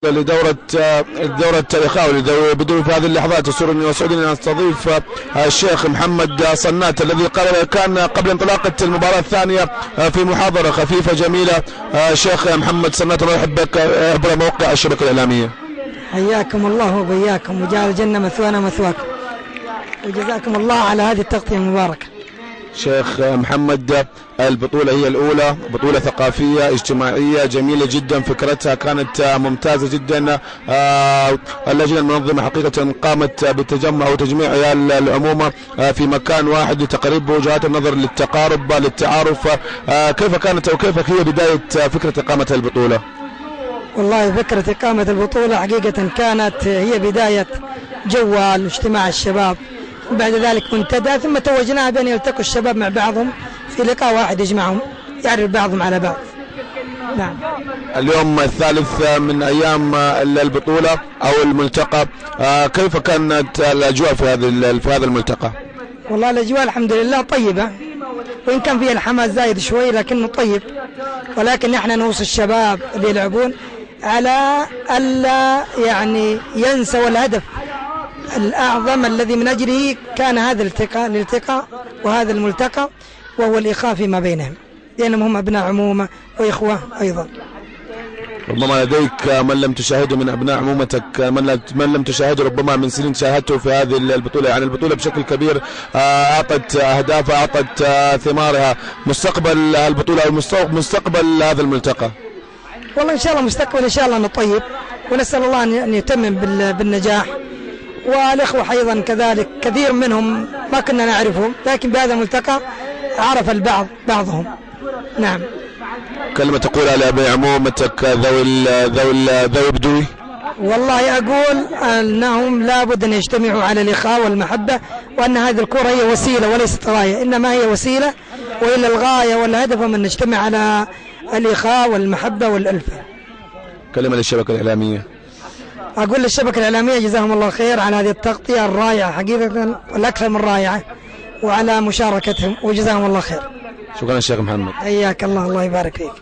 لدورة الإخاء بدون في هذه اللحظات يسعدني أن أستضيف الشيخ محمد صنات الذي كان قبل انطلاقة المباراة الثانية في محاضرة خفيفة جميلة. شيخ محمد صنات، الله يحبك عبر موقع الشبكة الإعلامية. حياكم الله وبياكم وجعل الجنة مثوانا مثواكم، وجزاكم الله على هذه التغطية المباركة. شيخ محمد، البطولة هي الأولى، بطولة ثقافية اجتماعية جميلة جدا، فكرتها كانت ممتازة جدا. اللجنة المنظمة حقيقة قامت بتجمع وتجميع عيال العمومة في مكان واحد لتقريب وجهات النظر للتقارب للتعارف. كيف كانت أو كيف هي بداية فكرة إقامة البطولة؟ والله فكرة إقامة البطولة حقيقة كانت هي بداية جوال واجتماع الشباب، بعد ذلك منتدى، ثم توجناها بأن يلتقوا الشباب مع بعضهم في لقاء واحد يجمعهم يعرف بعضهم على بعض. نعم. اليوم الثالث من أيام البطولة أو الملتقى، كيف كانت الأجواء في هذا الملتقى؟ والله الأجواء الحمد لله طيبة، وإن كان فيها الحماس زايد شوي لكنه طيب، ولكن احنا نوصي الشباب اللي يلعبون على ألا يعني ينسوا الهدف الأعظم الذي من أجله كان هذا الالتقاء وهذا الملتقى، وهو الإخاء فيما بينهم، لأنهم هم أبناء عمومة وإخوة أيضا. ربما لديك من لم تشاهده من أبناء عمومتك، من لم تشاهده ربما من سنين شاهدته في هذه البطولة. يعني البطولة بشكل كبير أعطت أهدافها، أعطت ثمارها. مستقبل البطولة أو مستقبل هذا الملتقى؟ والله إن شاء الله مستقبل إن شاء الله أنه طيب، ونسأل الله أن يتمم بالنجاح. والإخوة أيضا كذلك كثير منهم ما كنا نعرفهم، لكن بهذا الملتقى عرف البعض بعضهم. نعم. كلمة تقولها لأبناء عمومتك ذوي بدوي؟ والله أقول أنهم لابد أن يجتمعوا على الإخاء والمحبة، وأن هذه الكرة هي وسيلة وليست غاية، إنما هي وسيلة، وإلا الغاية والهدف من نجتمع على الإخاء والمحبة والألفة. كلمة للشبكة الإعلامية. أقول للشبكة الإعلامية جزاهم الله خير على هذه التغطية الرائعة حقيقة، والأكثر من رائعة، وعلى مشاركتهم، وجزاهم الله خير. شكرا شيخ محمد. حياك الله، الله يبارك فيك.